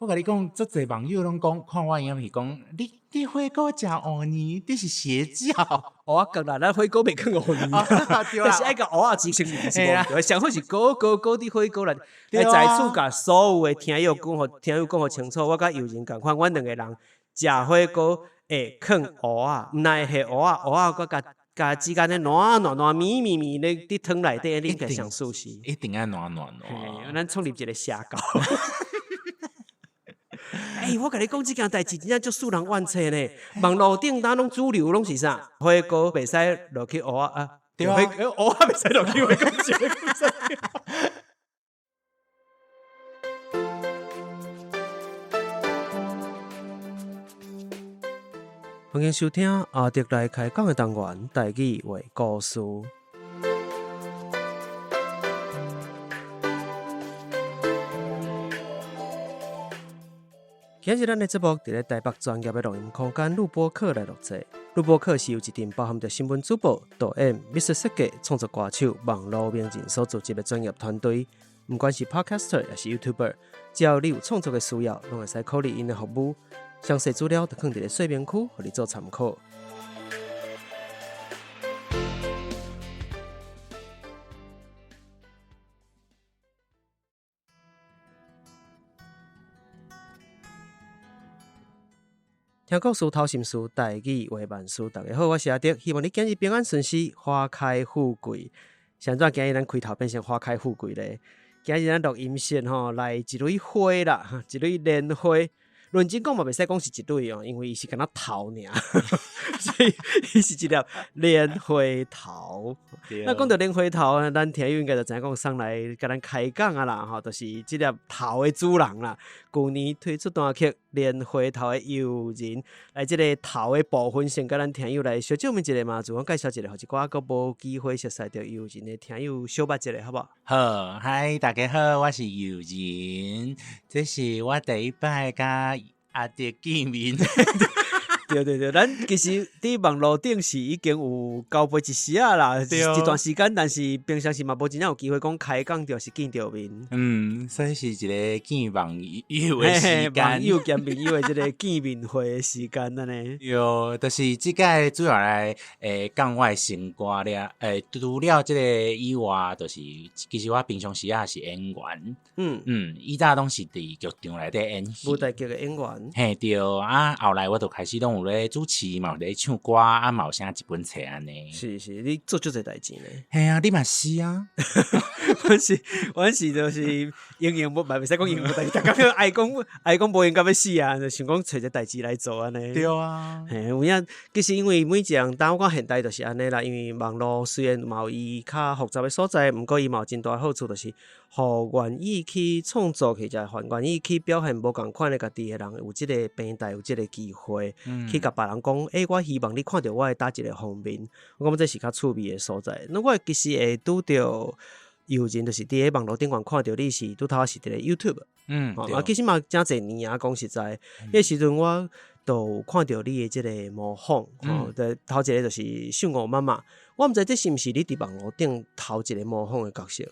我跟你讲，这侪网友拢讲，看我影片讲，你火锅食芋泥，你是邪教。蚵仔羹啦，咱火锅袂放芋泥，但是爱甲蚵仔煎成面是无？上好是高伫火锅内，来在此甲所有的听友讲互清楚，我甲友人共款，阮两个人食火锅会放蚵仔，毋奈会蚵仔甲之间咧软咪咧伫汤内底啉起上舒适，一定要软。咱创立一个社交。我甲你讲，这件代志真正足使人怨气呢。网络顶当拢主流拢是啥？火锅袂使落去蚵仔啊，对啊，蚵仔袂使落去火锅食。欢迎收听阿迪来开讲的单元，台语话故事。今日咱的节目伫咧台北专业的录音空间录播课来录制。录播课是由一阵包含着新闻主播、导演、美术设计、创作歌手、网络名人所组织的专业团队。不管是 Podcaster 也是 YouTuber， 只要你有创作的需要，拢会使考虑因的服务。详细资料就放伫咧说明区，互你做参考。听故事偷心事，台语话万事。大家好，我是阿迪，希望你今日平安顺遂，花开富贵。现在今日咱开头变成花开富贵咧。今日咱录音室来一蕊花啦，一蕊莲花。认真讲嘛，袂使讲是一蕊哦，因为伊是敢若头尔，所以伊是一粒莲花头。那讲到莲花头，咱听友应该就知影讲上来甲咱开讲啊啦，就是这粒头的主人啦。去年推出单曲《莲花头的友人》，来这个头的部分，先甲咱听友来小介绍一下嘛，自我介绍一下，或者我还无机会熟悉到友人的听友小捌一下，好不好？好，嗨，大家好，我是友人，这是我第一摆甲阿迪见面。对，咱其实伫网络顶是已经有交陪一时啊啦，一段时间，但是平常时嘛无真正有机会讲开讲着是见着面。所以是一个见网友的时间，网友见朋友的这个见面会的时间啊呢。有，就是即个主要来讲我的生活了，除了这个以外，就是其实我平常时也是演员。以前拢是伫剧场内底演戏，舞台剧的演员。嘿，对啊，后来我就开始拢有咧主持，嘛有咧唱歌，啊嘛有写一本册安尼。是，你做足侪代志呢。嘿啊，你嘛是啊。阮是就是袂使讲应付代志，大家爱讲无闲甲要死啊，就想讲找一个代志来做安尼。对啊。嘿，有影其实因为每一样，当我讲现代就是安尼啦，因为网络虽然嘛有伊较复杂的所在，毋过伊嘛有真大好处，就是互愿意去创作或者愿意去表现无共款的家己的人，有即个平台，有即个机会，去甲别人讲，我希望你看到我的搭一个方面，我感觉这是较趣味的所在。那我其实会拄着友人，就是伫咧网络顶管看到你是拄头是伫咧 YouTube，其实嘛真侪年啊，讲实在，迄时阵我都有看到你的即个模仿，头一个就是秀娥妈妈，我毋知这是毋是你伫网络顶头一个模仿的角色。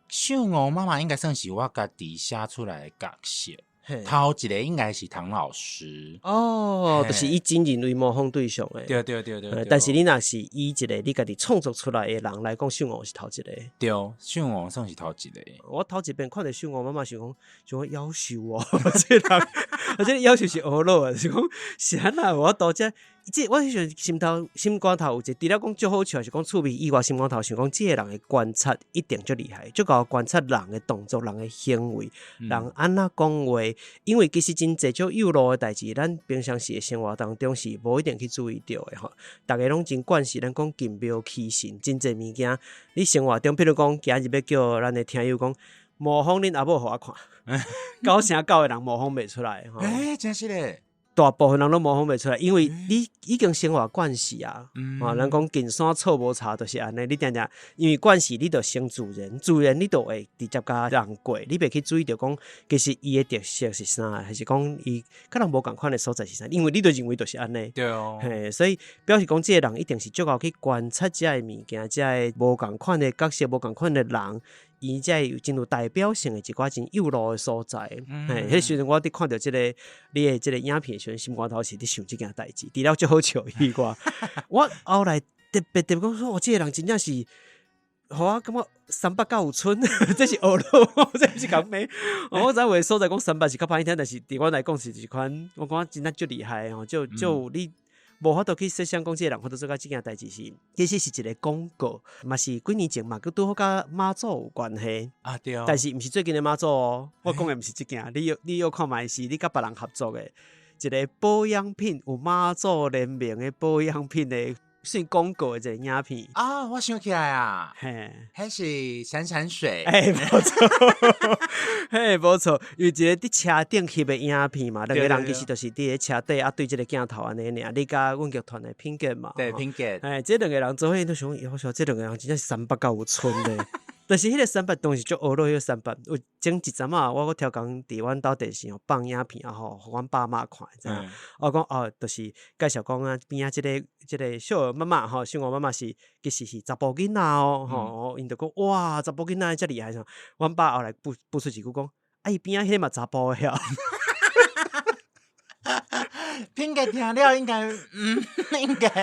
秀娥妈妈应该算是我家己写出来的角色，头一个应该是唐老师。就是以真人为模仿对象的。对。但是你若是以一个你家己创作出来的人来讲，秀娥是头一个。对，秀娥算是头一个。我头一遍看到秀娥妈妈想讲夭寿哦，这个人，而且夭寿是恶老啊，是讲是安那我到这。我迄阵心肝头有一个，除了讲足好笑，是讲趣味以外，心肝头想讲，这个人的观察一定足厉害，足够观察人的动作、人的行为、人安那讲话，因为其实真侪种有路的代志，咱平常时的生活当中是无一定去注意到的吼。大家拢真惯势，咱讲敬庙祈神，真侪物件，你生活中，譬如讲，今日要叫咱的听友讲模仿恁阿母互我看，9成9的人模仿袂出来吼。真是咧。大部分人都模仿袂出来，因为你已经生活惯势啊。人讲近山臭无茶，就是安尼。你定定，因为惯势，你就成自然你就会直接甲人过，你袂去注意到讲，其实伊的特色是啥，还是讲伊甲人无共款的所在是啥？因为你就认为就是安尼。对哦。所以表示讲，这个人一定是足够去观察这个物件，这个无共款的角色，无共款的人。伊才有真有代表性的一寡真幼路的所在。迄时阵我伫看到即个你的即个影片的时阵，心肝头是伫想即件代志，除了足好笑以外，我后来特别讲说，我即个人真正是。互我感觉三八较有春，这是学路，这是讲咩？我知有的所在讲三八是较歹听，但是对我来讲是一款，我感觉真正足厉害哦，就你无法度去设想讲这个人，或者做到这件代志是，其实是一个广告，嘛是几年前嘛，佮拄好甲妈祖有关系啊，对哦。但是毋是最近的妈祖哦，我讲的毋是这件，你有看嘛？是你甲别人合作的一个保养品，有妈祖联名的保养品的。算广告的一个影片啊，我想起来啊，迄是闪闪水，没错，没错，有一个伫车顶翕的影片嘛，两个人其实就是伫咧车底啊，对这个镜头安尼尔，你甲阮剧团的品格嘛，对品格，这两个人做伙都想，我想这两个人真正是三八够有春的。但是迄个三八当时就学落迄个三八，有前一阵啊，我超工伫阮兜电视放影片啊吼，互阮爸妈看，知影？我讲就是介绍讲啊，边啊，即个小儿妈妈吼，小儿妈妈是其实是查甫囡仔哦，吼，因就讲哇，查甫囡仔遮厉害，阮爸后来补出一句讲，伊边啊迄个嘛查甫的呀。品格听了应该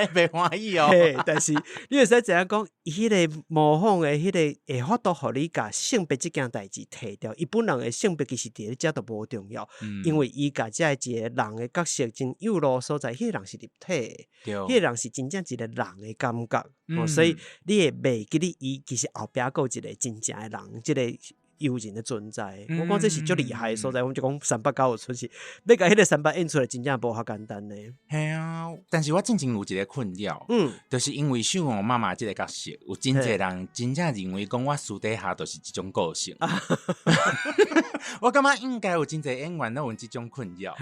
袂欢喜哦。但是你会使知影讲，伊迄个模仿的迄个会法度，互你甲性别这件代志摕掉。伊本人的性别其实伫咧遮都无重要，因为伊甲遮一个人的角色真幼路所在，迄个人是立体的，迄个人是真正一个人的感觉。所以你会袂记得伊其实后壁还有一个真正的人，即个。友人的存在，我讲这是足厉害的所在。我们就讲三八九有出息，要甲迄个三八演出来，真正无遐简单呢。系啊，但是我真正有一个困扰，就是因为秀我妈妈这个角色，有真侪人真正认为讲我私底下都是这种个性。我感觉应该有真侪演员都有这种困扰。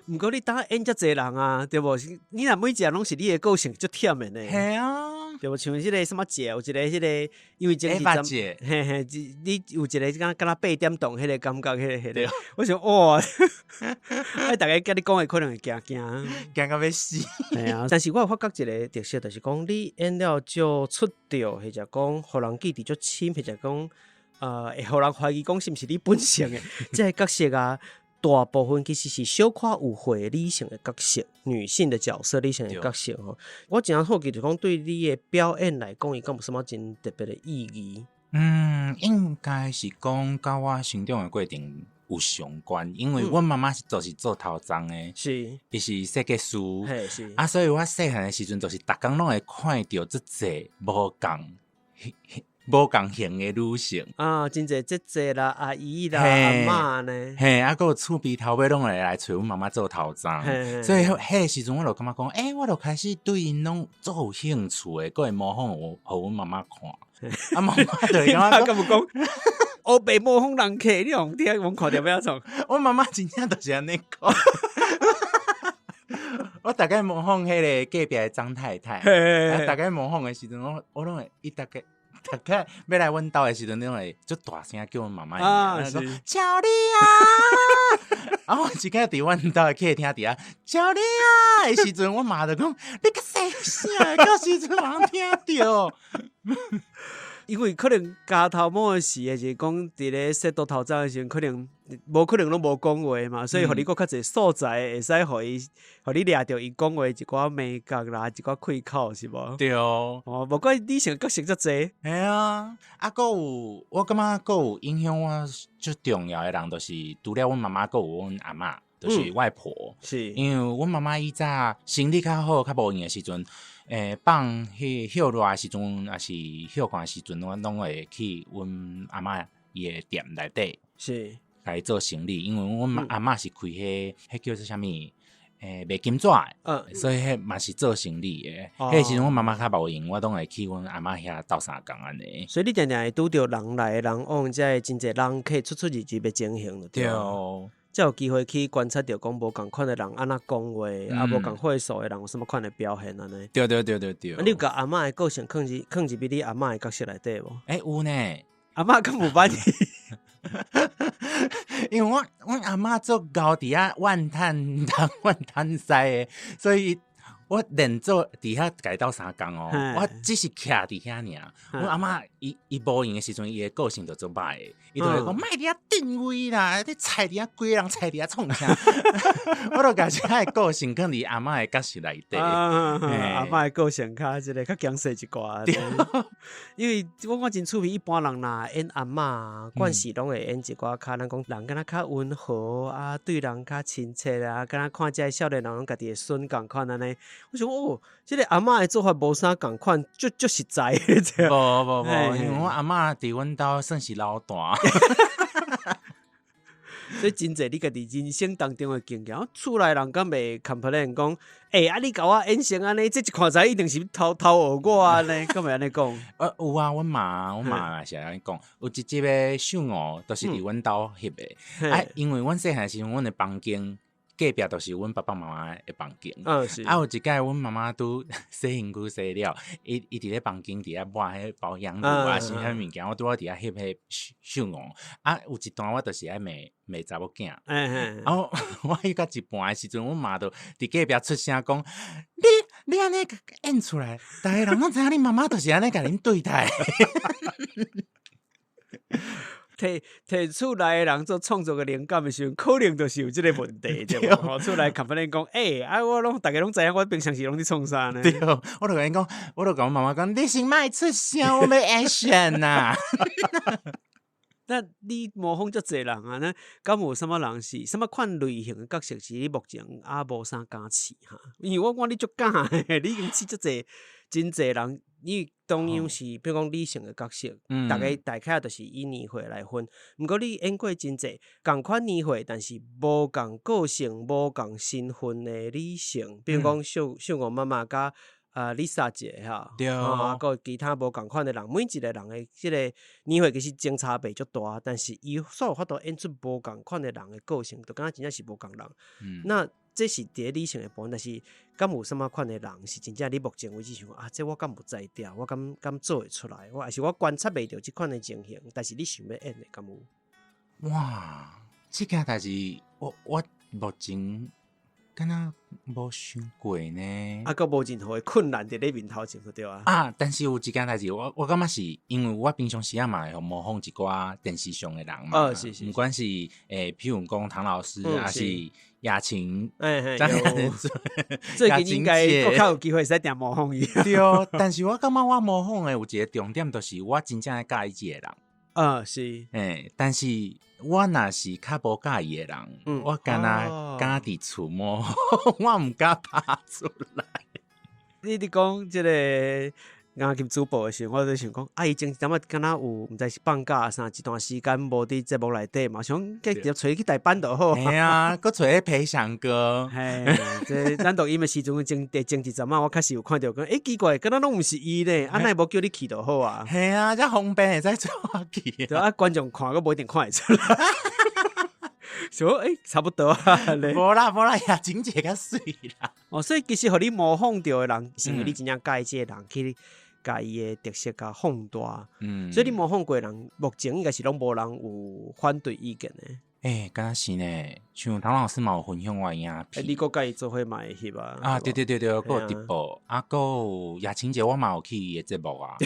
不过你当演遮侪人啊，对不？你若每一个拢是你的个性，足忝的呢。系啊。对不？像迄个什么姐，有一个迄个，因为前一姐，你有一个敢若8点档迄个感觉，迄个，我想哇，大家跟你讲的可能会惊到要死。系啊，但是我有发觉一个特色，就是讲你演了就出调，或者讲互人记伫足深，或者讲会互人怀疑讲是毋是你本性的这个角色啊。大部分其实是小可有会理性的角色，女性的角色理性的角色吼。我真好奇就讲对你的表演来讲，伊敢有什么真特别的意义？应该是讲甲我成长的过程有相关，因为我妈妈就是做头章的，是，伊是设计师，是啊，所以我细汉的时阵就是逐工拢会看到这侪无共型的女性啊，真侪姐姐啦、阿姨啦、阿嬷呢，嘿，啊，还有厝边头尾拢会来找阮妈妈做头章，所以迄个时阵我就感觉讲，我就开始对因拢做有兴趣的，佫会模仿互阮妈妈看，啊，妈妈就会感觉讲，我被模仿人客，你用听我看到要创，我妈妈真正就是安尼讲。我大概模仿迄个隔壁的张太太，大概模仿的时阵，我拢会大概要来阮兜的时阵，你拢会足大声叫阮妈妈讲乔丽啊！啊，我一个伫阮兜的客厅底下乔丽啊的时阵，我妈就讲你个细声，到时阵人听到。因为可能家头某时的是讲伫咧说到头章的时候，可能无可能拢无讲话嘛，所以互你佫较侪素材会使互你掠着伊讲话一寡美角啦，一寡开口是无？对哦，无怪你想角色遮侪。系啊，佫有我感觉佫有影响我最重要的人，就是除了阮妈妈，佫有阮阿嬷，就是外婆。是因为阮妈妈以早身体较好、较无闲的时阵。放休热的时阵，还是休寒的时阵，我拢会去阮阿嬷伊的店内底，是来做生意。因为阮阿嬷是开迄叫做啥物，卖金纸的，所以迄嘛是做生意的。迄时阵阮妈妈较无闲，我拢会去阮阿嬷遐斗相共安尼。所以你定定会拄着人来人往，才会真侪人客出入入要情形了，对。才有机会去观察到讲无共款的人安怎讲话，啊无共会所的人有什么款的表现安尼。对。你有甲阿嬷的个性放入比你阿嬷的角色内底无？有呢。阿嬷敢有捌你？因为我阿嬷做高伫啊万滩西的，所以我连做伫遐改到3工哦，我只是徛伫遐尔。我阿嬷伊无闲的时阵，伊的个性就做歹的，伊就会讲卖伫遐定位啦，你菜伫遐规个人菜伫遐创啥？我都感觉他的个性跟你阿嬷的角色内底。阿嬷的个性较即个较强势一寡。因为我真趣味，一般人呐演阿嬷，惯势拢会演一寡较咱讲人敢若较温和啊，对人较亲切啊，敢若看这少年人拢家己的孙共款安尼。我想哦，这个阿嬷的做法无啥共款，就实在的。无，因为我阿嬷伫阮兜算是老大。所以真侪你家己人生当中的经验，厝内人敢袂 complain 讲，你甲我演成安尼，这一看起来一定是偷学我安尼，敢袂安尼讲？有啊，阮妈也是安尼讲，有一集的秀娥都是伫阮兜翕的。因为阮细汉时阵，阮的房间隔壁都是阮爸爸妈妈的房间。是。有一届阮妈妈拄洗身躯洗了，伊伫咧房间伫遐抹迄保养乳啊，是啥物件，我拄好伫遐翕迄秀娥。有一段我就是爱骂查某囝。然后我迄到一半的时阵，阮妈就伫隔壁出声讲：你安尼演出来，逐个人拢知影你妈妈就是安尼甲恁对待。摕厝内的人做创作的灵感的时候，可能就是有这个问题，对无？厝内看不能讲，我拢大家拢知影，我平常时拢伫创啥呢？对，我就甲因讲，我就甲阮妈妈讲，你先莫出声，我要 action 呐。那你模仿遮侪人啊？那敢有什么人是什么款类型的角色是你目前无啥敢试哈？因为我看你足敢的，你已经试遮侪真侪人。你当然是，比如讲理性的角色，大概就是以年岁来分。毋过你演过真侪共款年岁，但是无共个性、无共身份的理性，比如讲秀娥妈妈甲Lisa 姐哈，对，个其他无共款的人，每一个人的即个年岁其实争差袂足大，但是伊所有法度演出无共款的人的个性，就敢若真正是无共人。那这是伫理性的部分，但是敢有什么款的人是真正你目前为止想这我敢无知调，我敢做会出来，还是我观察袂到这款的情形，但是你想要演的敢有？哇，这件代志我目前敢若无想过呢。个无任何的困难伫咧面头前，对啊。但是有一件代志，我感觉是因为我平常时嘛会模仿一寡电视上的人嘛，是，不管是譬如讲唐老师，还是雅琴，最近应该更较有机会使定模仿伊。对，但是我感觉我模仿的有一个重点，就是我真正会介意这个人。是。但是我若是较无介意的人，我敢伫厝模仿，我毋敢拍出来。你讲这个硬金主播的时候，我就想讲，伊前阵仔敢若有毋知是放假啥一段时间无伫节目内底嘛，想继续找去台班就好。嘿啊，搁找培祥哥。这咱录音的时阵前一阵仔，我确实有看到讲，奇怪，敢若拢毋是伊呢，那无叫你去就好啊。嘿啊，遮方便会使做我去。对观众看佫无一定看会出来。说差不多啊，无啦，也真济较水啦。所以其实互你模仿到的人，是因为你真正介意这个人去甲伊的特色甲放大。所以你模仿过的人，目前应该是拢无人有反对意见的。敢若是呢，像唐老师嘛有分享我影片。你甲伊做伙嘛会翕啊？对，佫有直播，佫有雅琴姐，我嘛有去伊的节目啊。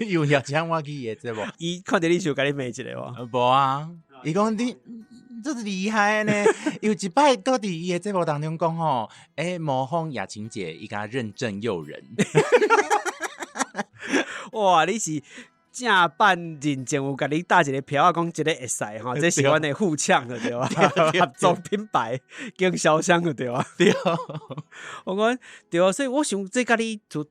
有邀请我去伊的节目，伊看到你就甲你骂一个哇？无啊，伊讲你这是厉害呢。有一摆佫伫伊的节目当中讲吼，模仿雅琴姐，伊甲认证诱人。哇，你是正版认证有甲你打一个票啊，讲一个会使吼，这是阮的副唱的对吧？合作品牌经销商的对吧？对，我讲对啊，所以我想这甲你自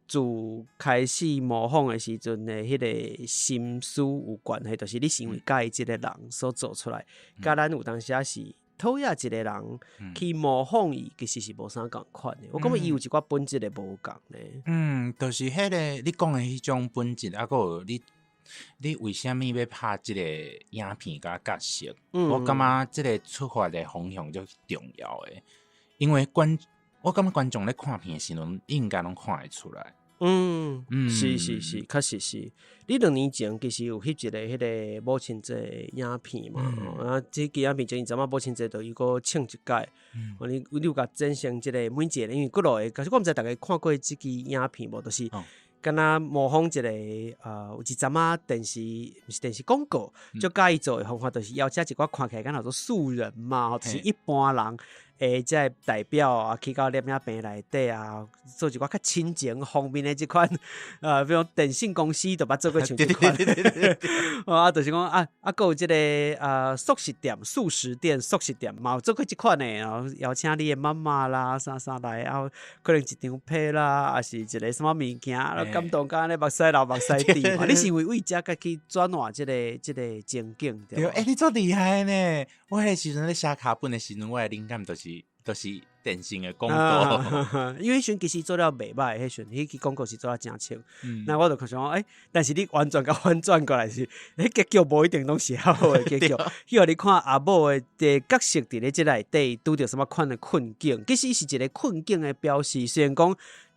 开始模仿的时阵的迄个心思有关系，就是你是因为介意这个人所做出来，甲咱有当时也是讨厌一个人去模仿伊，其实是无啥共款的。我感觉伊有一寡本质的无共呢。就是迄个你讲的迄种本质，还有你为什么要拍这个影片甲角色？我感觉这个出发的方向就重要的，因为我感觉观众咧看片的时阵，应该拢看会出来。是，确实是。你2年前其实有翕一个迄个母亲节影片嘛，啊，这支影片前你知影母亲节就伊个庆一届，你有甲展成即个每一个，因为国内的，可是我毋知大家看过即支影片无，就是敢若模仿一个有一阵仔电视，毋是电视广告，就介意做的方法，就是邀请一寡看起来敢若做素人嘛，就是一般人。即个代表啊，去到摄影棚内底啊，做一寡较亲情方面的即款比如电信公司就捌做过像即款，啊，就是讲啊，还有即个素食店嘛，有做过即款的，然后邀请你的妈妈啦，啥来，啊，可能一张被啦，还是一个什么物件，感动甲安尼目屎流目屎滴嘛。你是为遮家己转换即个情景对？你做厉害呢！我迄个时阵咧写卡本的时阵，我的灵感都是电信的广告，因为迄阵其实做了袂歹，迄阵迄支广告是做了真清。那我就想讲，但是你完全甲反转过来是，迄结局无一定拢是好的结局。去互你看阿母的角色伫咧即内底拄着什么款的困境，其实是一个困境的标示。虽然讲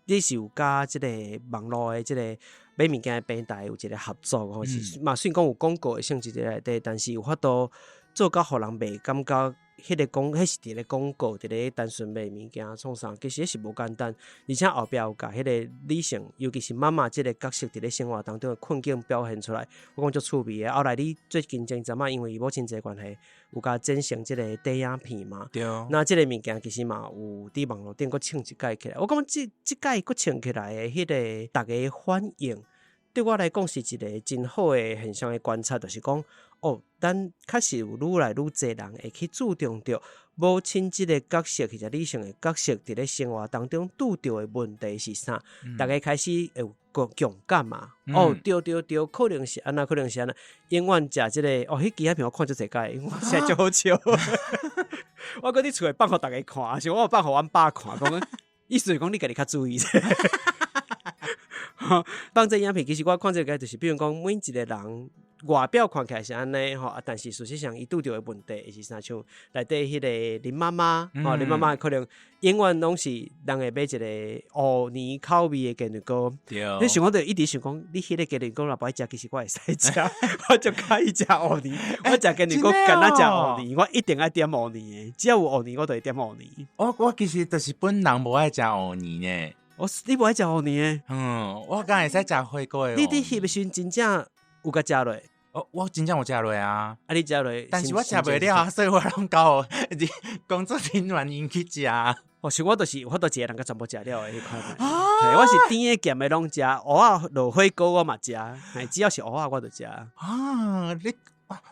你是有甲即个网络的即个买物件的平台有一个合作，或是嘛虽然讲有广告的性质伫内底，但是有法度做到互人袂感觉。迄是伫咧广告，伫咧单纯卖物件创啥，其实是无简单，而且后壁有甲迄个理性，尤其是妈妈即个角色伫咧生活当中的困境表现出来，我讲足趣味的。后来你最近前阵仔因为母亲节关系，有甲展成即个短影片嘛，对。那即个物件其实嘛有伫网络顶佫唱一届起来，我感觉即届佫唱起来的迄个大家反应，对我来讲是一个真好的现象的观察，就是讲。咱确实有愈来愈侪人会去注重着母亲即个角色或者理性的角色伫咧生活当中拄着的问题是啥？大家开始有共感嘛？对，可能是安那，可能是安那。永远食即个迄支影片我看足侪届，我实在足好笑。我搁伫厝诶放互大家看，而且我有放互阮爸看，讲意思是讲你家己较注意。放这影片，其实我看这个就是，比如讲每一个人外表看起来是安尼吼，但是事实上伊拄着的问题是啥？像内底迄个林妈妈，林妈妈可能永远拢是人会买一个芋泥口味的鸡蛋糕。你想我就一直想讲，你迄个鸡蛋糕若不爱食，其实我会使食，我就可以食芋泥。我食鸡蛋糕干那食芋泥，我一定爱点芋泥的，只要有芋泥，我就会点芋泥。我其实就是本人无爱食芋泥呢。你无爱食芋泥的？我敢会使食火锅的。你翕的时阵真正有甲食落？我真正有食落啊！你食落？但是我食袂了，所以我拢交工作人员因去食。像我就是有法度一个人甲全部食了的迄款。我是甜的咸的拢食，蚵仔落火锅我嘛食，只要是蚵仔我就食。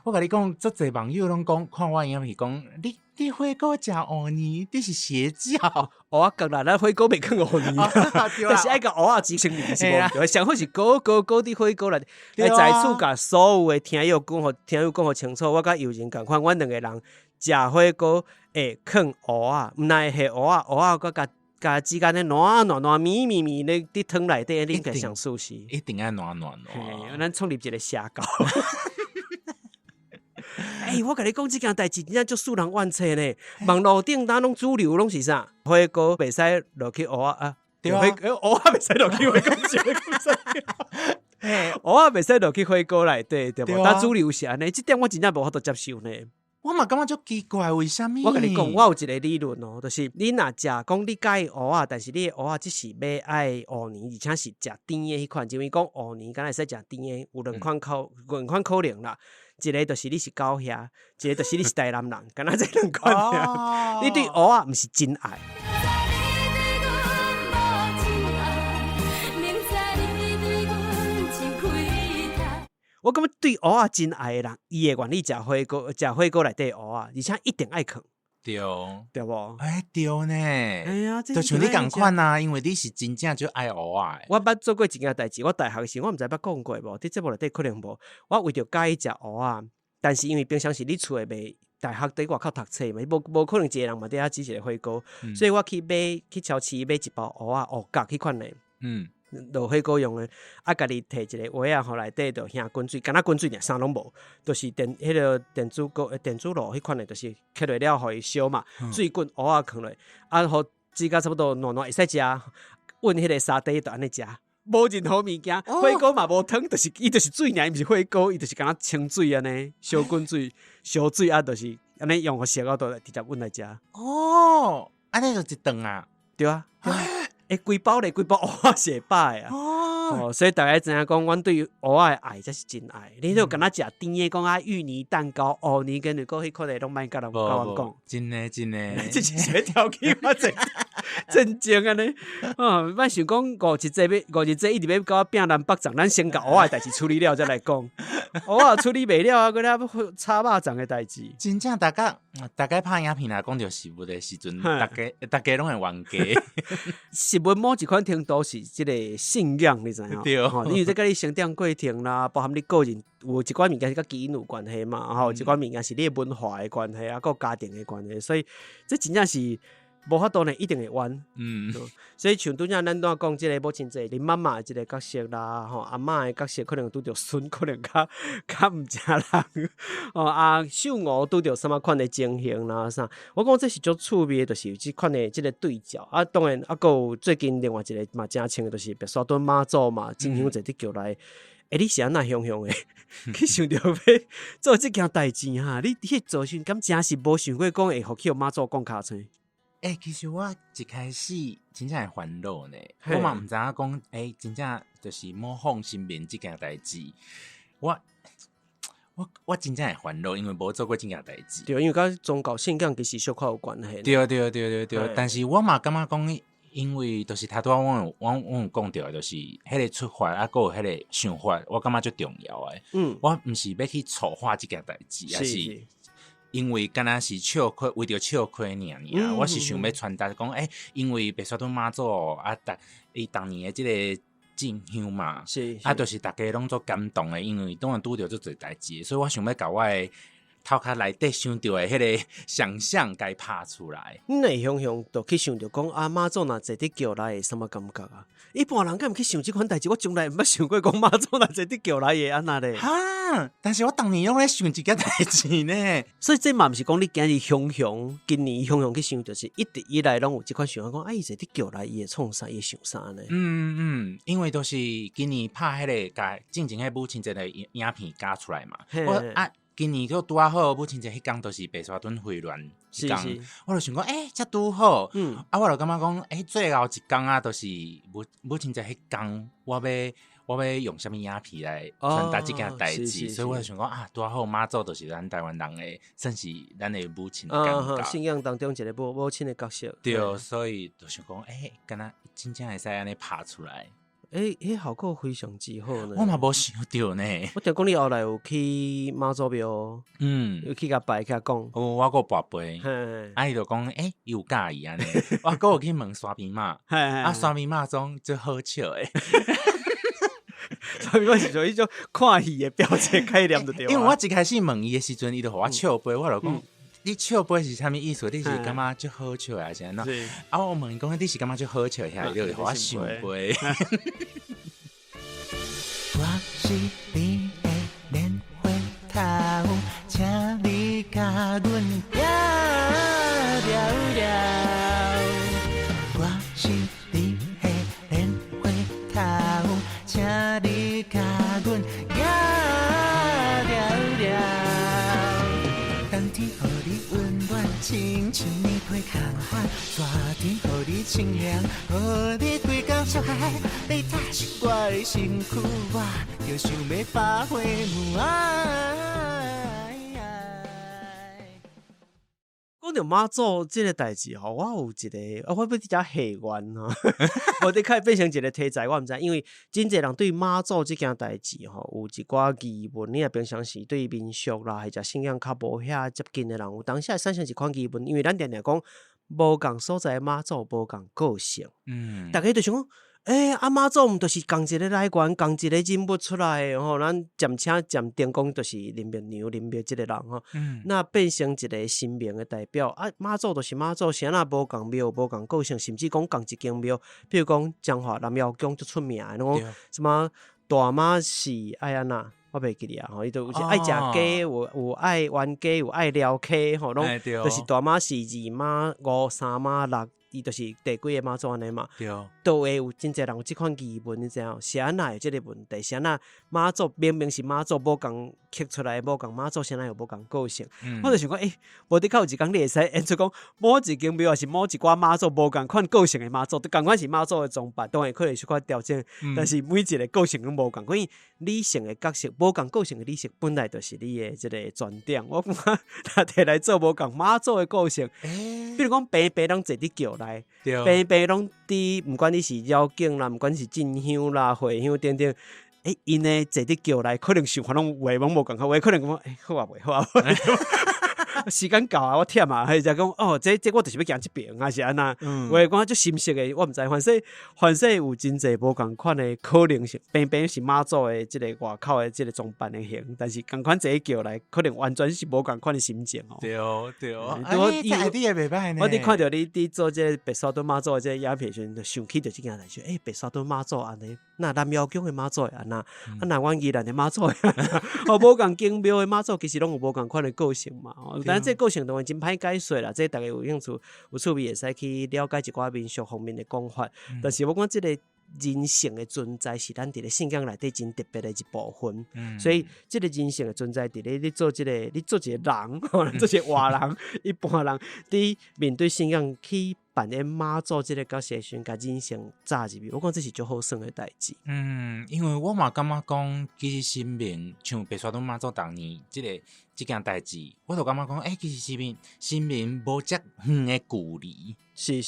我甲你讲，足侪网友拢讲，看我影片讲，你火锅食芋泥，你是邪教。蚵仔角啦，咱火锅袂放芋泥，但是爱甲蚵仔煮成泥是无？上好是高伫火锅内，来在厝甲所有的听友讲互清楚，我甲友人共款，阮两个人食火锅会放蚵仔，毋奈下蚵仔甲之间咧软咪咧伫汤内底，恁个上舒适，一定爱软。咱创立一个社交。我甲你讲，这件代志真正足使人怨气呢。网络顶当拢主流拢是啥？火锅袂使落去蚵仔啊，对啊，蚵仔袂使落去火锅蚵仔袂使落去火锅内底，对无？但主流是安尼，这点我真正无法度接受呢。我嘛感觉足奇怪，为虾米？我甲你讲，我有一个理论就是你若食讲你介意蚵仔，但是你的蚵仔只是要爱芋泥，而且是食甜的迄款，因为讲芋泥敢若会使食甜的，有两款可能啦。一个就是你是狗遐，一个就是你是台南人，敢若这两款。你对蚵仔毋是真爱。我感觉对蚵仔真爱的人，伊会愿意食火锅内底蚵仔，而且一定爱啃。对无？对呢。这就像你同款啊，因为你是真正就爱蚵仔。我捌做过一件代志，我大学时我毋知捌讲过无，伫节目内底可能无。我为着介意食蚵仔，但是因为平常时你厝诶袂大学伫外口读册嘛，无可能一个人嘛伫遐煮一个火锅，所以我去超市买一包蚵仔蚵角迄款诶。落火锅用的，家己摕一个碗啊，内底就下滚水，敢若滚水尔，啥拢无，就是迄个电子炉迄款的，就是开落了，互伊烧嘛，水滚蚵仔放落，互煮甲差不多软会使食，温迄个沙底就安尼食。无任何物件，火锅嘛无汤，就是伊就是水尔，伊毋是火锅，伊就是敢若清水安尼，烧滚水、烧水啊，就是安尼用个烧到直接阮来食。哦，安尼就一顿啊，对啊，规包咧，规包蚵仔是会饱的啊。哦，所以大家知影讲，阮对于蚵仔的爱才是真爱。你就敢若食甜的，讲啊芋泥蛋糕、芋泥跟如果迄块拢莫甲人讲，真的，这是要挑起我真正安尼。莫想讲五日节一直要甲我拼南北粽，咱先甲蚵仔的代志处理了再来讲。蚵仔处理袂了啊，搁了炒肉粽的代志。真正大家拍影片来讲着食物的时阵，大家拢会冤家。食物某一款程度是即个信仰，你知影？对，因为这甲你成长过程啦，包含你个人有一寡物件是甲基因有关系嘛，有一寡物件是你的文化的关系啊，有家庭的关系，所以这真正是无法度呢，一定会冤。所以像拄则咱讲即个母亲节，恁妈妈的即个角色啦，阿嬷的角色可能拄着孙，可能较毋正人。秀娥拄着什么款的情形啦啥，我讲这是足趣味的，就是即款的即个对照。当然还有最近另外一个嘛真清的，就是白沙屯妈祖嘛，真香在伫叫来。你是安那香香的去想着要做即件代志哈？你迄做时敢真是无想过讲会互去妈祖讲尻川？其实我一开始真正会烦恼呢，我嘛毋知影讲，真正就是模仿身边即件代志，我真正会烦恼，因为无做过即件代志。对，因为甲宗教信仰其实小可有关系。对，但是我嘛感觉讲，因为就是头拄我有讲到的，就是迄个出发啊，还有迄个想法，我感觉最重要的。我毋是要去丑化即件代志，而是。因为敢若是为着笑亏尔，我是想要传达讲，因为白沙屯妈祖啊，伊当年的即个进香嘛，就是大家拢做感动的，因为当然拄着做侪代志，所以我想要甲我的头壳内底想到的迄个想象该拍出来。你内想就去想着讲妈祖若坐伫桥内会什么感觉啊？一般人敢毋去想即款代志，我从来毋捌想过讲妈祖若坐伫桥内会安那咧。但是我当年拢咧想即件代志呢，所以这嘛毋是讲你今年想去想，就是一直以来拢有即款想法讲，伊坐伫桥内伊会创啥，伊会想啥呢？因为就是今年拍迄个甲正经迄母亲节的影片加出来嘛，今年就拄啊好，母亲节迄天就是白沙屯回銮迄天，我就想讲，遮拄好，我就感觉讲，最后一天啊，就是母亲节迄天，我要用什么影片来传达这件代志，所以我就想讲拄啊好，妈祖就是咱台湾人的，算是咱的母亲的感觉，信仰当中一个母亲的角色。对，所以就想讲，敢若真正会使安尼拍出来。效果非常之好呢。我嘛无想到呢。我听讲你后来有去妈祖庙，有去甲拜甲讲。我个跋杯，伊就讲，伊有介意安尼。我个有去问刷面嘛，刷面嘛中最好笑诶。刷面嘛是做迄种看戏的表情概念就对。因为我一开始问伊的时阵，伊就互我笑杯，我就讲。你笑杯是啥物意思？你是感觉足好笑啊？是安怎？我问伊讲，你是感觉足好笑遐？你就互我想杯。我是你的莲花头，请你甲阮聊聊。我是你的莲花头，请你甲阮聊聊。当天予你温暖，亲像棉被空款；热天予你清凉，予你规工伤害。你踏实我的身躯，我就想要把花舞。讲到妈祖这个代志吼，我有一个我要伫遮下愿吼，我得开变成一个题材，我毋知，因为真侪人对妈祖这件代志吼有一寡疑问，你若平常时对民俗啦，或者信仰较无遐接近的人，有当时会产生一款疑问，因为咱常常讲无共所在的妈祖无共个性，大家就想讲。妈祖毋就是共一个来源，共一个人物出来的吼，咱渐电讲就是林明娘、林明这个人吼，那变成一个神明的代表妈祖就是妈祖，谁若无共庙、无共个性，甚至讲共一间庙，比如讲彰化南庙宫最出名的，讲什么大妈是爱安那。我袂记哩啊，伊就有爱食鸡，有爱玩鸡，有爱撩 K， 吼，拢就是大妈是2妈、5、3妈、6、伊就是第几个妈祖安尼嘛，对，都会有真侪人有即款疑问，你知影？是安那有即个问题？是安那妈祖明明是妈祖无共刻出来，无共妈祖先有无共个性？我就想讲，无得靠有一工你会使演出讲，某一间庙还是某一寡妈祖无共款个性的妈祖，共款是妈祖的装扮，当然可能是款调整，但是每一个个性都无共，所以理性的角色，无共个性的理性本来就是你的即个专点。我感觉他摕来做无共妈祖的个性，比如讲平平拢坐伫桥内，平平拢伫，毋管你是妖精啦，毋管是进香啦、回香等等，因呢坐伫桥内，可能想法拢话拢无共好，话可能讲好啊袂好啊。时间到啊，我忝啊，或者讲这我就是要行这边，还是安那？我讲就心息的，我毋知，反正有真侪无共款的可能性。偏偏是妈祖的即个外口的即个装扮的型，但是共款坐叫来，可能完全是无共款的心情哦。对，这 idea 袂歹呢。我伫看到你做这白沙屯妈祖的这影片时，就想起就即件代志。白沙屯妈祖安尼，那南庙宫的妈祖安那，那阮宜兰的妈祖安那，无共景庙的妈祖其实拢有无共款的个性嘛。但是这个性当然真歹解说啦，这大家有兴趣有趣味会使去了解一寡民俗方面的讲法。但是我讲这个人性的存在是咱伫咧信仰内底真特别的一部分。所以这个人性的存在伫咧你做一个人，做一个活人，一般人伫面对信仰去扮演妈祖这个角色时，甲人性扎入去，我讲这是足好耍的代志。因为我嘛感觉讲，其实神明像白沙屯妈祖当年这件代志，我就感觉讲，其实神明无遮远的距离，是，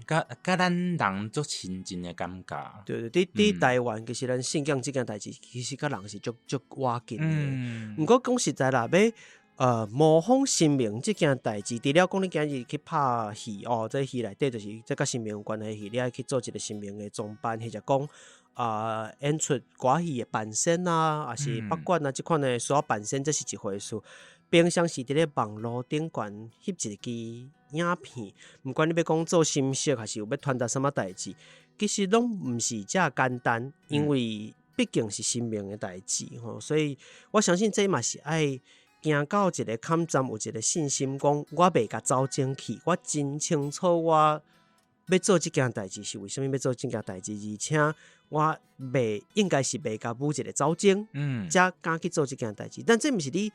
甲咱人足亲近的感觉。对，伫台湾其实咱信仰这件代志，其实甲人是足瓦近的。毋过讲实在啦，要模仿神明这件代志，除了讲你今日去拍戏这戏内底就是这甲神明有关的戏，你爱去做一个神明的装扮，或者讲演出歌戏的扮身啊，还是北管啊，这款的所有扮身，这是一回事。平常时伫咧网络顶悬翕一支影片，毋管你要讲做心息，还是有要传达什么代志，其实拢毋是遮简单，因为毕竟是神明的代志吼，所以我相信这嘛是爱行到一个坎站，有一个信心，讲我袂甲走前去，我真清楚我要做这件代志是为什么要做这件代志，而且我应该是袂甲舞一个走前，才敢去做这件代志。但这毋是你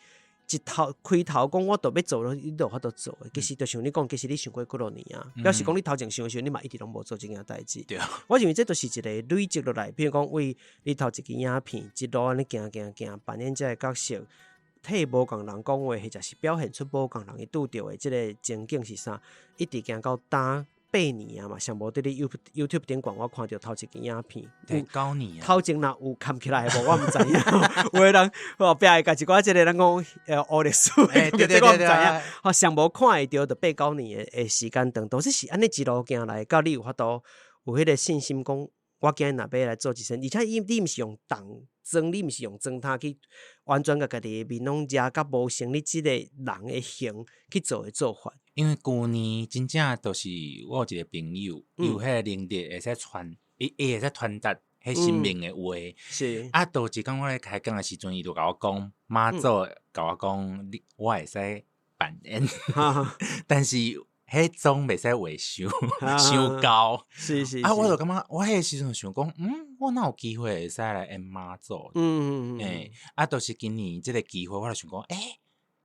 一头开头讲，我都要做了，你都有法度做的。其实就像你讲，其实你想过几多年啊？表示讲你头前想的时候，你嘛一直拢无做这件代志。我认为这都是一个累积落来，比如讲为你头一支影片，一路安尼行，扮演这个角色。替无共人讲话，或者是表现出无共人会拄到的这个情景是啥？一直行到8年啊嘛，上无伫你 YouTube 顶悬，我看到头一支影片，第9年啊，头前若有看起来无，我毋知影。有的人后壁会甲一寡即个咱讲黑历史，对，我毋知影。上无看会到，就8、9年的时间长度，这是安尼一路行来，到你有法度有迄个信心讲。我今日若要来做一身，而且你毋是用动装，你毋是用装他去完全甲家己面拢遮甲无成你即个人的形去做的做法。因为旧年真正就是我有一个朋友，有迄个能力会使传，伊会使传达迄神明的话。是倒一工我咧开讲的时阵，伊就甲我讲，妈祖甲我讲，我会使扮演，但是。迄种袂使话伤高，是我就感觉我迄个时阵想讲，我哪有机会会使来演妈祖？就是今年即个机会，我就想讲，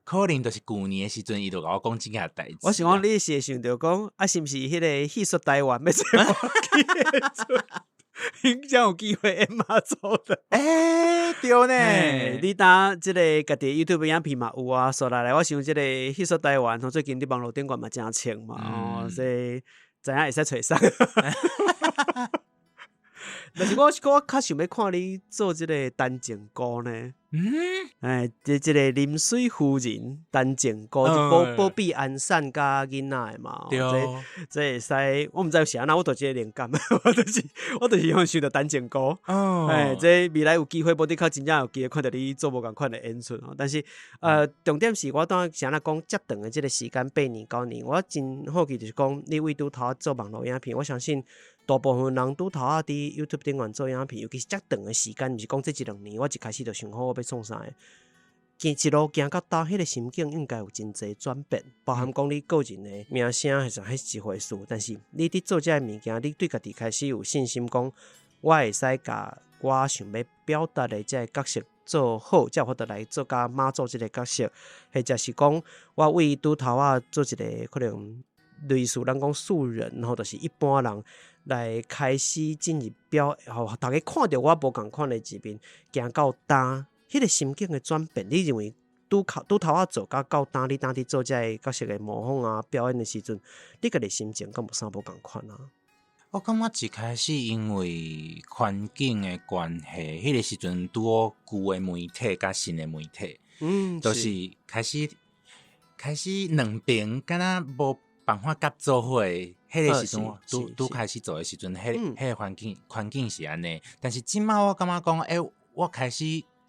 可能就是旧年的时阵，伊就甲我讲即件代志。我想讲，你是会想着讲，是毋是迄个戏说台湾要做我去应将有机会演妈祖的，对呢。你当即个家己 YouTube 影片嘛有啊，说来我想即个戏说台湾，最近伫网络顶悬嘛真清嘛，所以知影会使找上。但是我较想要看你做即个单情歌呢。即个临水夫人单情歌，保庇安善甲囡仔的嘛。对，这会使，我毋知有啥，那我就即个灵感，我就是想到单情歌。这未来有机会，无得靠真正有机会看到你做无共款的演出。但是重点是我当然想讲，遮长的即个时间8年9年，我真好奇就是讲，你为拄头做网络影片，我相信。大部分人拄头伫 YouTube 顶悬做影片，尤其是遮长的时间，毋是讲这1-2年，我一开始就想好我要创啥的。一路行到倒，迄个心境应该有真侪转变，包含讲你个人的名声，还是迄一回事。但是你伫做这个物件，你对家己开始有信心，讲我会使甲我想要表达的这个角色做好，才有法度来做甲妈祖这个角色，或者是讲我为拄头啊做一个可能类似咱讲素人，吼，就是一般人来开始进入吼，大家看到我无共款的一面，行到呾。迄个心境的转变，你认为拄头啊做到呾，你当伫做这个角色的模仿啊表演的时阵，你家己心情敢有啥无共款啊？我感觉一开始因为环境的关系，迄个时阵拄好旧的媒体甲新的媒体，就是开始两边敢若无办法合作伙。迄个时阵拄开始做的时阵，迄个环境是安尼。但是即摆我感觉讲，我开始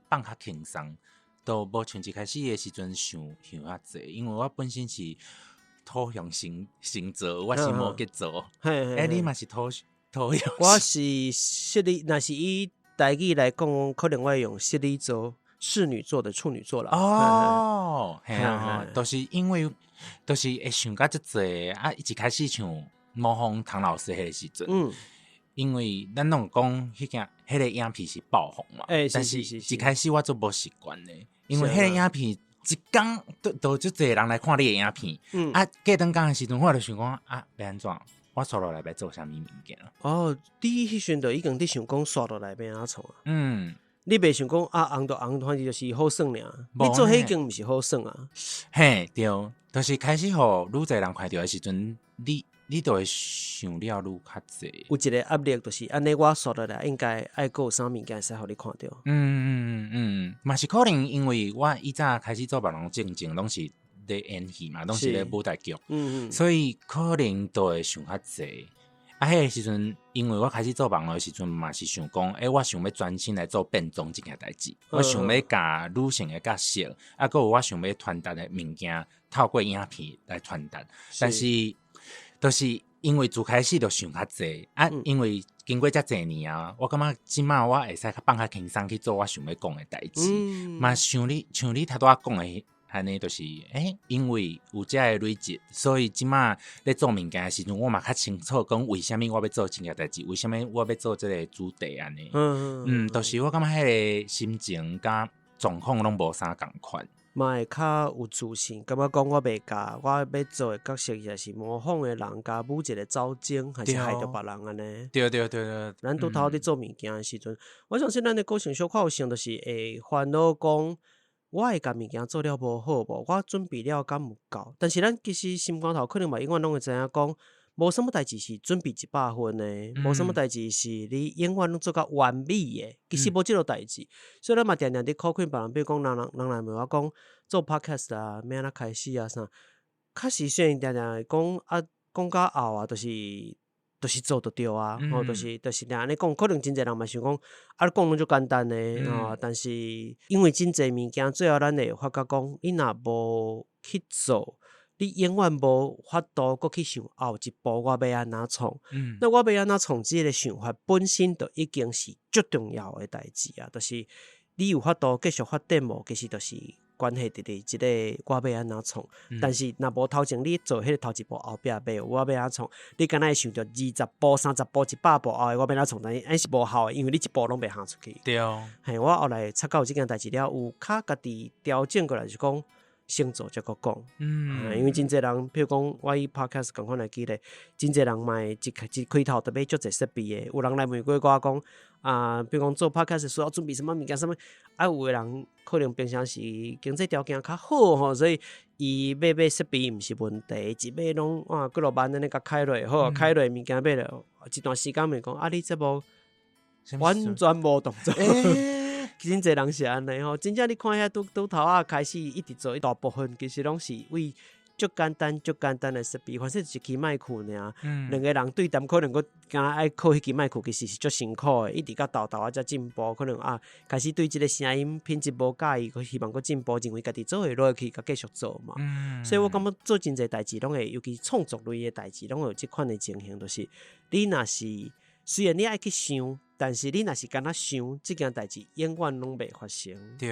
放较轻松，都无像一开始的时阵想遐济，因为我本身是土象星座，我是摩羯座，你嘛是土象？我是狮子，若是以台语来讲，可能我会用狮子座、侍女座的处女座啦。哦，系啊，都是因为都是会想到足济啊，一开始像模仿唐老师迄个时阵，因为咱拢讲迄个影片是爆红嘛，但是一开始我做无习惯的，因为迄个影片一天都足济人来看你的影片，过等讲的时阵，我就想讲啊，要安怎？我刷落来要做啥物物件？哦，你迄阵就已经伫想讲刷落来要安怎啊？你袂想讲啊，红就红，反正就是好耍尔。你做迄已经毋是好耍啊。嘿，对，就是开始互愈侪人看到的时阵，你就会想了愈较济。有一个压力，就是安尼，我刷落来应该爱有啥物件使互你看到。嘛是可能因为我以早开始做别人正经，拢是咧演戏嘛，拢是咧舞台剧，所以可能都会想较济。迄个时阵，因为我开始做网络的时阵嘛，是想讲，我想要专心来做变装这件代志，我想要甲女性的角色，还有我想要传达的物件，透过影片来传达。但是，就是因为自开始就想较济因为经过遮济年啊，我感觉即摆我会使放较轻松去做我想要讲的代志，嘛像你头拄仔讲的。安尼就是因为有遮个累积，所以即摆咧做物件的时阵，我嘛较清楚讲为虾米我要做这件代志，为虾米我要做这个主题安尼。就是我感觉迄个心情甲状况拢无啥共款。嘛会较有自信，感觉讲我袂甲我要做的角色，也是模仿的人，甲舞一个走精，还是害着别人安尼。对。咱拄头伫做物件的时阵，我相信咱的个性小可有性，就是会烦恼讲。我会甲物件做了无好无，我准备了敢有够？但是咱其实心肝头可能嘛，永远拢会知影讲，无什么代志是准备100分的，无什么代志是你永远拢做到完美的，其实无即落代志。所以咱嘛常常伫考劝别人，比如讲人来问我讲做 podcast 啊，要安怎开始啊啥？确实虽然常常讲到后啊，就是做得到啊，就是安尼讲，可能真侪人嘛想讲，讲拢就简单的但是因为真侪物件，最后咱会发觉讲，你若无去做，你永远无法度搁去想后一步我要安怎创。那我要安怎创，这个想法本身就已经是最重要的代志啊，就是你有法度继续发展无，其实就是关系伫即个我要安怎创，但是若无头前你做迄个头一步，后壁要我要安怎创，你敢若会想着20步、30步、100步后我要安怎创，但是是无效的，因为你一步拢袂行出去。对嘿，我后来察觉有即件代志了，有较家己调整过来，就是讲先做再搁讲。因为真侪人，譬如讲我以 podcast 共款来举例，真侪人嘛一开头特别足侪设备的，有人来问过我讲比如讲做 podcast 需要准备什么物件什么，有的人可能平常时经济条件较好吼，所以伊买设备毋是问题，一买拢几落万安尼甲开落好，开落物件买了一段时间咪讲你这无完全无动作。真侪人是安尼吼，真正你看遐拄头啊开始一直做一大部分，其实拢是为足简单的设备，反正一支麦克尔。两个人对谈可能佮敢爱靠迄支麦克，其实是足辛苦的，一直到豆啊才进步，可能开始对即个声音品质无介意，佮希望佮进步，认为家己做会落去，佮继续做嘛。所以我感觉做真侪代志拢会，尤其创作类的代志，拢会有即款的情形，就是你若是虽然你爱去想。但是你若是敢若想，即件代志永远拢袂发生。对。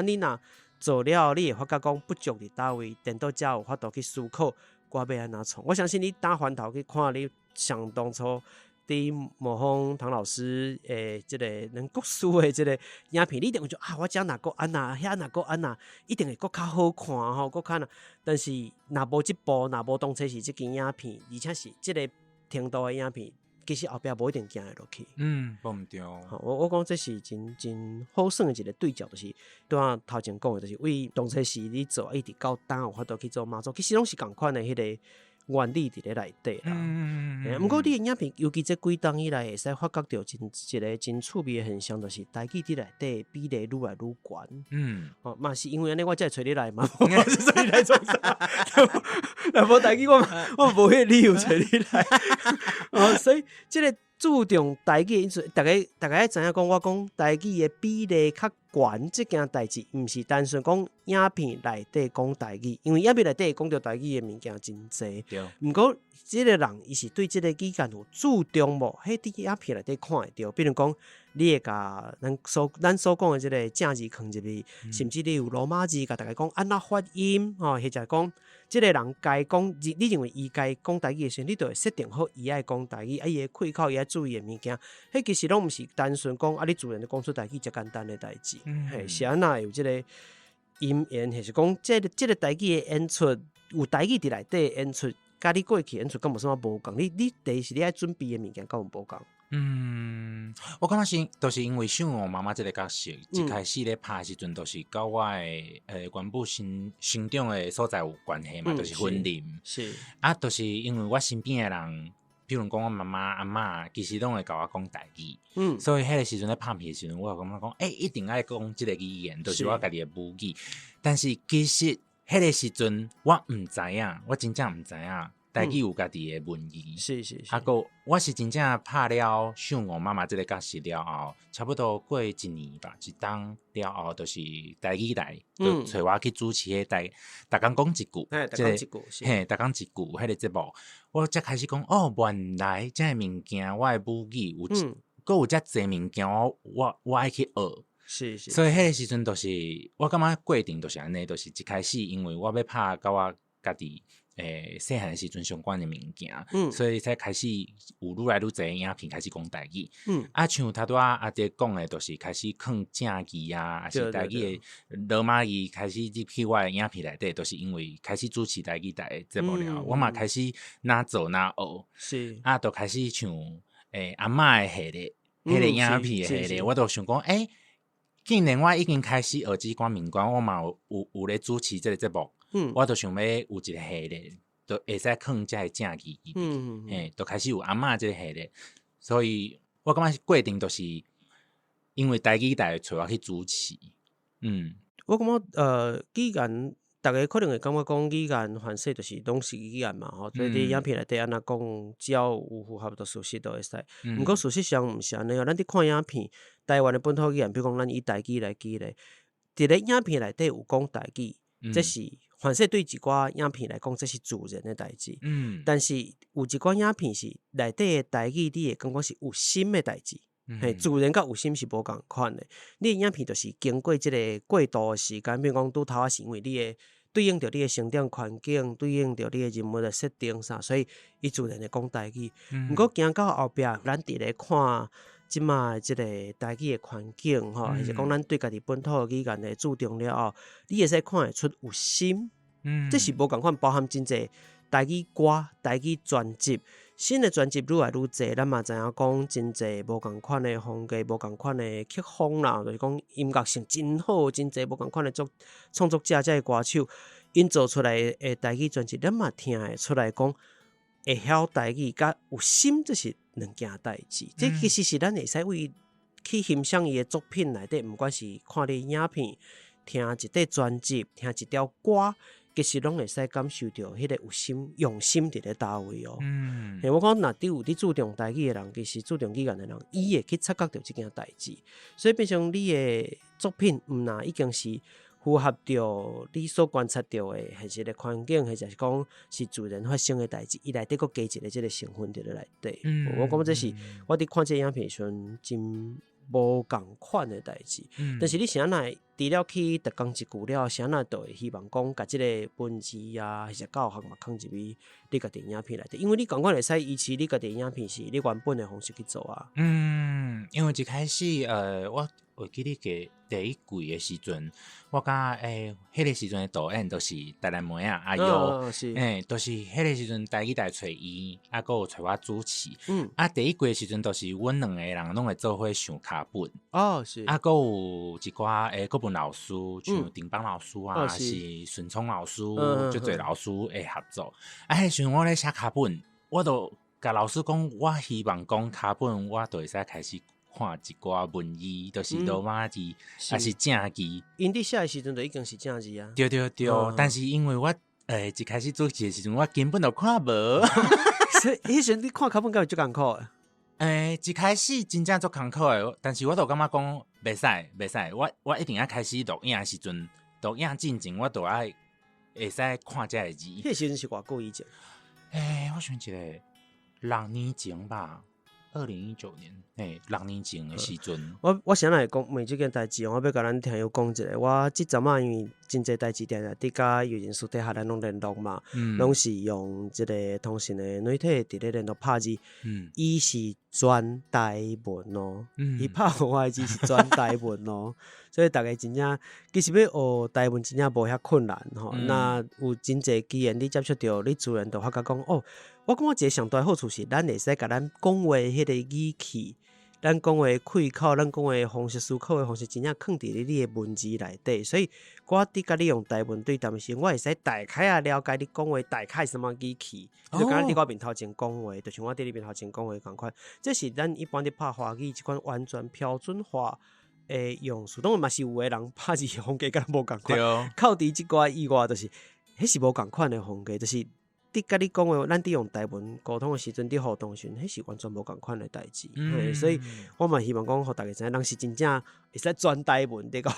你若做了你会发觉讲不足伫倒位，电脑才有法度去思考我要安怎创。我相信你打翻头去看你上当初伫模仿唐老师即个能国师的即个影片，你一定会觉得我遮若个安那，遐若个安那，一定会更较好看吼，更较那。但是若无即部，若无当初是即支影片，而且是即个程度的影片，其实后壁无一定行会落去。无毋对。我讲这是真好耍的一个对照，就是拄仔头前讲的，就是为当初是你做，一直到当有法度去做妈祖，其实拢是共款的迄个原理伫咧内底啦。毋过你的影片，尤其这几档以来，会使发觉到一个真趣味的现象，就是台语伫内底比例愈来愈悬。嘛是因为安尼，我才会找你来嘛，我是找你来做啥？若无台语，我无迄理由找你来。所以这个注重台语，因此大家爱知影讲，我讲台语的比例较悬，这件代志，毋是单纯讲影片内底讲台语，因为影片内底讲到台语的物件真济。毋过，即个人伊是对即个语言有注重无？迄伫影片内底看会到，比如讲，你会甲咱所讲的即个正字放入去，甚至你有罗马字，甲大家讲安怎发音，或者讲，即个人该讲，你认为伊该讲台语的时候，你就会设定好伊爱讲台语，伊的开口，伊爱注意的物件，迄其实拢毋是单纯讲你自然的讲出台语，遮简单的代志。是安那有即个音言，还是讲即个台语的演出，有台语伫内底的演出，甲你过去演出敢无啥无共？你第一是你爱准备的物件，敢有无共？我感觉是，都是因为秀我妈妈这个角色，一开始咧拍的时阵，都是甲我的原本成长的所在有关系嘛，就是婚姻。是都是因为我身边的人。比如讲，我妈妈、阿嬷，其实拢会甲我讲台语，所以迄个时阵咧拍片的时阵，我就感觉讲，一定爱讲即个语言，就是我家己的母语。但是其实迄个时阵，我毋知影，我真正毋知影台语有家己的文字。是。我是真正拍了秀我妈妈即个角色了后，差不多过一年吧，一档了后，就是台语台，就找我去主持迄台，逐工讲一句，逐工一句，逐工一句，迄个节目，我才开始讲，原来这个物件，我的母语有，搁有遮济物件，我爱去学。是。所以迄个时阵，就是我感觉过程就是安尼，就是一开始，因为我要拍甲我家己。细汉的时阵相关的物件，所以才开始有愈来愈侪影片开始讲台语。像头拄阿姐讲的，就是开始放正字啊，还是台语的罗马语开始入去我的影片内底，都是因为开始主持台语台的节目了，我嘛开始哪做哪学，是都开始像阿嬷的系列，迄个影片的系列，我都想讲，既然我已经开始学这款民歌，我嘛有咧主持这个节目。我就想要有一个系列，就会使放这个正字就开始有阿嬷这个系列，所以我感觉过程就是因为台语台找我去主持。我感觉语言，大家可能会感觉讲语言反射就是拢是语言嘛吼，所以伫影片内底安那讲，只要有符合到事实都会使。毋过事实上毋是安尼哦，咱伫看影片，台湾的本土语言，比如讲咱以台语来举例，伫咧影片内底有讲台语，这是。反正对一寡影片来讲，这是自然的代志。但是有一寡影片是内底的台语，你会感觉是有心的代志。自然甲有心是无共款的。你的影片就是经过即个过渡的时间，比如讲拄头是因为你的对应着你的成长环境，对应着你的人物的设定啥，所以伊自然会讲台语。毋过行到后壁，咱伫咧看。即卖即个台语的环境吼，还是讲咱对家己本土的语言的注重了后，你会使看会出有心，这是无共款，包含真济台语歌、台语专辑，新的专辑愈来愈济，咱嘛知影讲真济无共款的风格、无共款的曲风啦，就是讲音乐性真好，真济无共款的创作者、这歌手，因做出来的台语专辑，咱嘛听会出来讲。会晓台语甲有心，这是两件代志。这其实是咱会使为去欣赏伊的作品内底，毋管是看你影片、听一块专辑、听一条歌，其实拢会使感受到迄个有心、用心伫咧倒位哦。我讲若有伫注重台语的人，其实注重语言的人，伊会去察觉到这件代志。所以变成你的作品，毋若已经是。符合着你所观察到的现实的环境，或者是讲是自然发生的代志，伊内底佫加一个即个成分伫咧内底。我感觉这是我伫看这影片时阵真无共款的代志。但是你啥来除了去特工一句了，啥来就会希望讲，甲即个文字啊，或者教学嘛，放入去你家己影片内底，因为你共款会使依持你家己影片是你原本的方式去做啊。因为一开始我会记得第一季的时阵，我甲迄个时阵的导演都是台南妹啊阿佑，都是迄个时阵台语台找伊，啊，佮有找我主持。第一季的时阵都是阮两个人拢会做伙想卡本。是。啊，佮有一寡国文老师，像丁邦老师啊，是孙聪老师，足侪老师会合作。啊，迄时阵我咧写卡本，我都甲老师讲，我希望讲卡本，我就会使开始看一寡文字，就是罗马字，还是正字。因伫写的时阵就已经是正字啊。对，但是因为我一开始做的时阵，我根本就看无。所以迄时阵你看卡本敢有足艰苦诶？一开始真正足艰苦的，但是我就感觉讲袂使，我一定要开始录影的时阵，录影进前我就要会使看这个字。迄时阵是偌久以前？我想一个6年前吧。2019年，6年前的时阵，我先来讲问这件代志，我要甲咱听友讲一下。我即阵啊，因为真侪代志定伫甲友人私底下咱拢联络嘛，拢是用即个通讯的媒体伫咧联络拍字。伊是全台文咯，伊拍我的字是全台文咯，所以大家真正其实要学台文真正无遐困难吼。那有真侪机缘你接触到，你自然就发觉讲哦。我感觉一个上大的好处是，咱会使甲咱讲话迄个语气，咱讲话开口，咱讲话方式、思考的方式，真正放伫你的文字内底。所以，我伫甲你用台文对谈时，我会使大概啊了解你讲话大概什么语气，就敢伫我面头前讲话，就像我伫你面头前讲话共款。这是咱一般伫拍华语一款完全标准化的用词。当然嘛是有的人拍字风格敢无共款，靠伫即寡以外，就是迄是无共款的风格，就是。伫甲你讲话，咱伫用台文沟通的时阵，伫互动时，迄是完全无共款的代志。所以我嘛希望讲，互大家知影，人是真正会使全台文伫讲。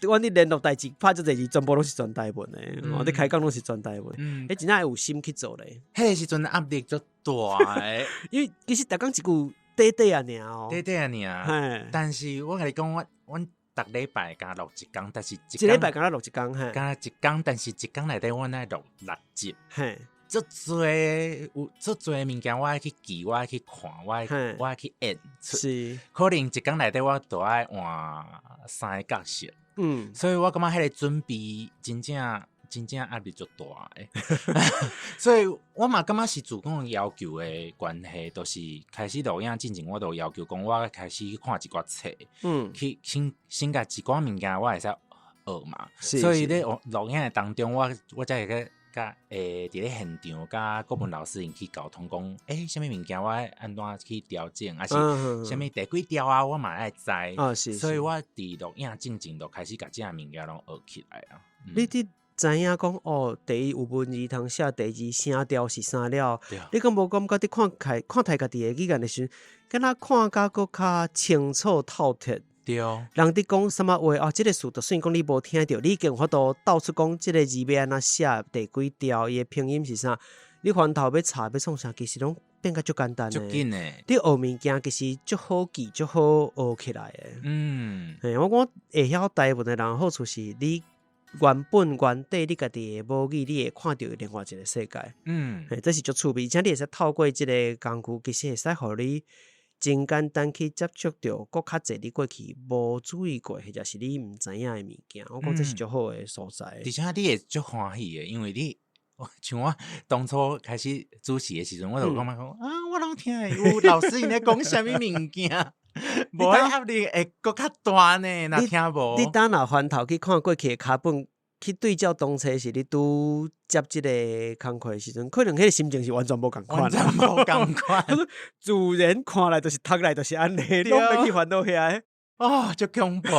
我伫联络代志拍这代志，全部拢是全台文的。我伫开讲拢是全台文，迄真正有心去做咧。迄个时阵压力足大诶，因为其实逐讲一句短短啊尔哦，短短啊尔。但是我甲你讲，阮逐礼拜敢录一工，但是一礼拜敢录一工，敢一工，但是一工内底我爱录6集，足侪有足侪物件，我爱去记，我爱去看，我爱去演出，是可能一工内底我都爱换3个角色，所以我感觉迄个准备真正压力足大诶，所以我嘛感觉是自讲要求的关系，就是开始录影进前，我都要求讲，我开始看一寡册，去先甲一寡物件我会使学嘛，所以咧录影的当中，我才会甲伫咧现场甲国文老师因去沟通讲，什么物件我安怎去调整，还是什么第几条啊，我嘛爱知，所以我伫录影进前就开始甲这物件拢学起来啊。你知影讲第一有文字通写，第二声调是啥了？你敢无感觉你看待家己的语言的时，敢若看甲搁较清楚透彻？对，人伫讲什么话这个词就算讲你无听到，你已经有法度倒出讲这个字要安怎写，第几条，伊的拼音是啥？你翻头要查要创啥，其实拢变甲足简单的。足紧的，你学物件其实足好记，足好学起来的。我讲会晓台文的人好处是你。原底你家己的母语，你会看到另外一个世界。这是足趣味，而且你会使透过这个工具，其实会使互你真简单去接触到搁较侪你过去无注意过，或者是你毋知影的物件。我讲这是足好的所在。而且你会足欢喜的，因为你像我当初开始主持的时阵，我就感觉讲我拢听会有老师因咧讲啥物物件。无压力会搁较大呢，若听无。你当若翻头去看过去的卡本，去对照当初是你拄接即个工课的时阵，可能迄个心情是完全无共款。完全无共款。自然看来就是读来就是安尼，拢袂去烦恼遐。足恐怖。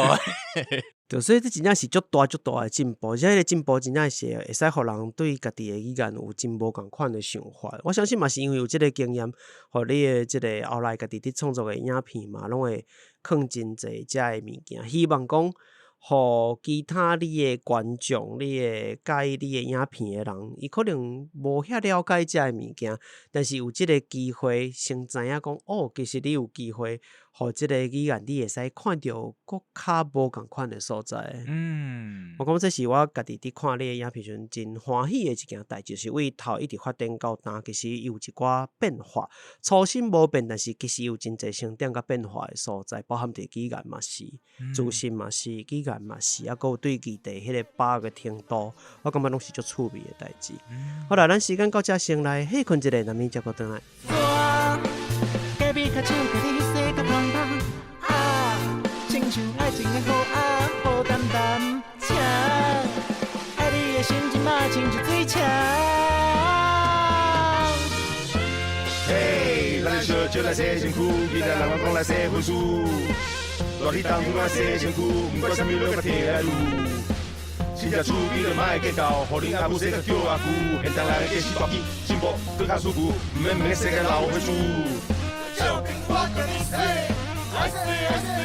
对，所以这真正是足大的进步，而且迄个进步真正是会使互人对家己的语言有真无共款的想法。我相信嘛是因为有这个经验，互你的这个后来家己伫创作的影片嘛，拢会放真侪遮的物件。希望讲，互其他你的观众、你的介意你的影片的人，伊可能无遐了解遮的物件，但是有这个机会，先知影讲其实你有机会。互即个语言你会使看到更较无共款的所在。我讲这是我家己伫看你的影片时阵真欢喜的一件代志，就是为头一直发展到呾，其实有一寡变化，初心无变，但是其实有真侪成长甲变化的所在，包含伫语言嘛是，自信嘛是，语言嘛是，啊，有对议题迄个把握的程度，我感觉拢是足趣味的代志。好啦，咱时间到这先来歇困一下，咱们接过转来。隔壁较唱隔壁说较胖胖啊，亲像爱情的雨啊，雨淡淡请，爱你的心情嘛亲像水车。嘿，咱小酒来洗身躯，今仔人讲来洗婚书，热天当中来洗身躯，不管啥物都甲摕来撸。真正厝边就莫计较，互恁阿母洗个叫阿舅，现代人的死大机，进步更较舒服，唔免世界老岁数。就凭我跟你说，I say I say。